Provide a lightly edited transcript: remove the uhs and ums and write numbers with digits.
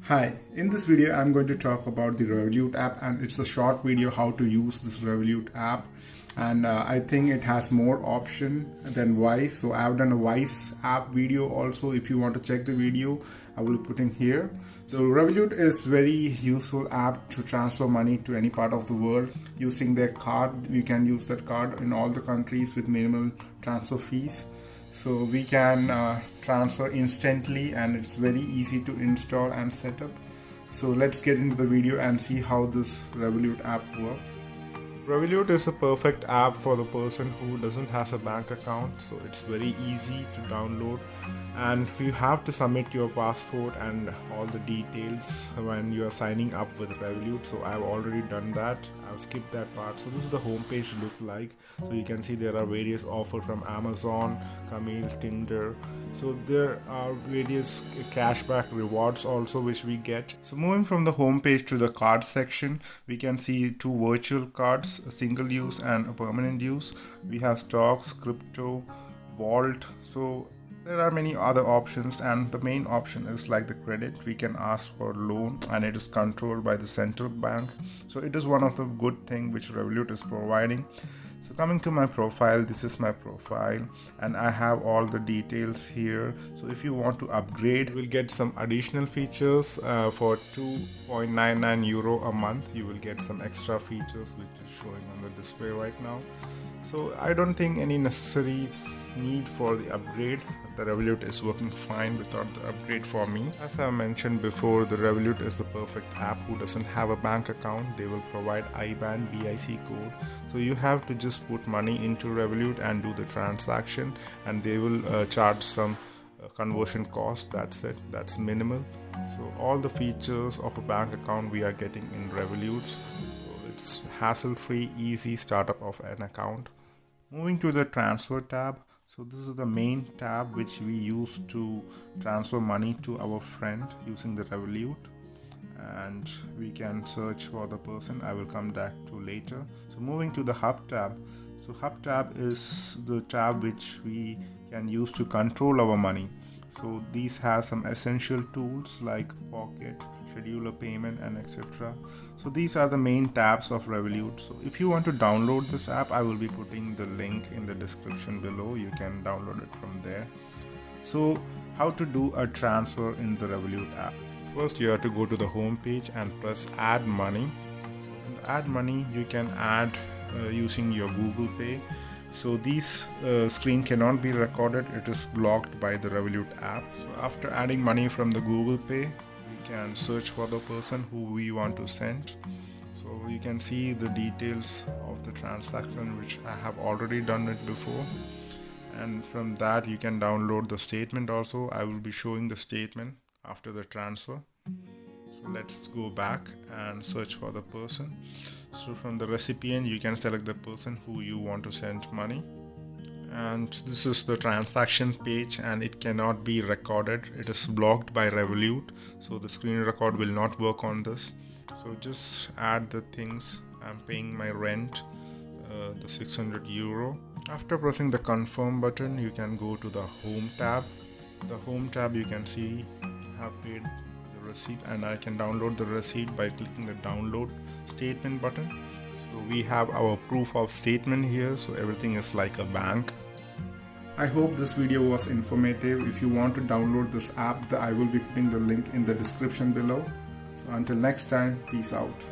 Hi, in this video I'm going to talk about the REVOLUT app, and it's a short video how to use this REVOLUT app, and I think it has more option than Wise. So I've done a Wise app video also. If you want to check the video, I will be putting here. So REVOLUT is very useful app to transfer money to any part of the world using their card. We can use that card in all the countries with minimal transfer fees. So we can transfer instantly, and it's very easy to install and set up. So let's get into the video and see how this REVOLUT app works. REVOLUT is a perfect app for the person who doesn't have a bank account. So it's very easy to download, and you have to submit your passport and all the details when you are signing up with REVOLUT. So I've already done that. I've skipped that part. So this is the home page look like. So you can see there are various offers from Amazon, Camille, Tinder. So there are various cashback rewards also which we get. So moving from the home page to the card section, we can see two virtual cards, a single use and a permanent use. We have stocks, crypto, vault. So there are many other options, and the main option is like the credit. We can ask for loan, and it is controlled by the central bank. So it is one of the good thing which REVOLUT is providing. So coming to my profile, this is my profile, and I have all the details here. So if you want to upgrade, you will get some additional features for €2.99 a month. You will get some extra features which is showing on the display right now. So I don't think any necessary need for the upgrade. The REVOLUT is working fine without the upgrade for me. As I mentioned before, the REVOLUT is the perfect app. Who doesn't have a bank account, they will provide IBAN BIC code. So you have to just put money into REVOLUT and do the transaction, and they will charge some conversion cost. That's it. That's minimal. So all the features of a bank account we are getting in REVOLUT. So it's hassle-free, easy startup of an account. Moving to the transfer tab. So this is the main tab which we use to transfer money to our friend using the REVOLUT, and we can search for the person. I will come back to later. So moving to the Hub tab. So Hub tab is the tab which we can use to control our money. So these have some essential tools like Pocket, schedule a payment, and etc. So these are the main tabs of REVOLUT. So if you want to download this app, I will be putting the link in the description below. You can download it from there. So how to do a transfer in the REVOLUT app? First, you have to go to the home page and press add money. So in the add money, you can add using your Google Pay. So this screen cannot be recorded. It is blocked by the REVOLUT app. So after adding money from the Google Pay, we can search for the person who we want to send. So you can see the details of the transaction, which I have already done it before. And from that you can download the statement also. I will be showing the statement after the transfer. So let's go back and search for the person. So from the recipient, you can select the person who you want to send money. And this is the transaction page, and it cannot be recorded. It is blocked by REVOLUT. So the screen record will not work on this. So just add the things. I'm paying my rent, the €600. After pressing the confirm button, you can go to the home tab. The home tab, you can see I have paid the receipt, and I can download the receipt by clicking the download statement button. So we have our proof of statement here. So everything is like a bank. I hope this video was informative. If you want to download this app, I will be putting the link in the description below. So until next time, peace out.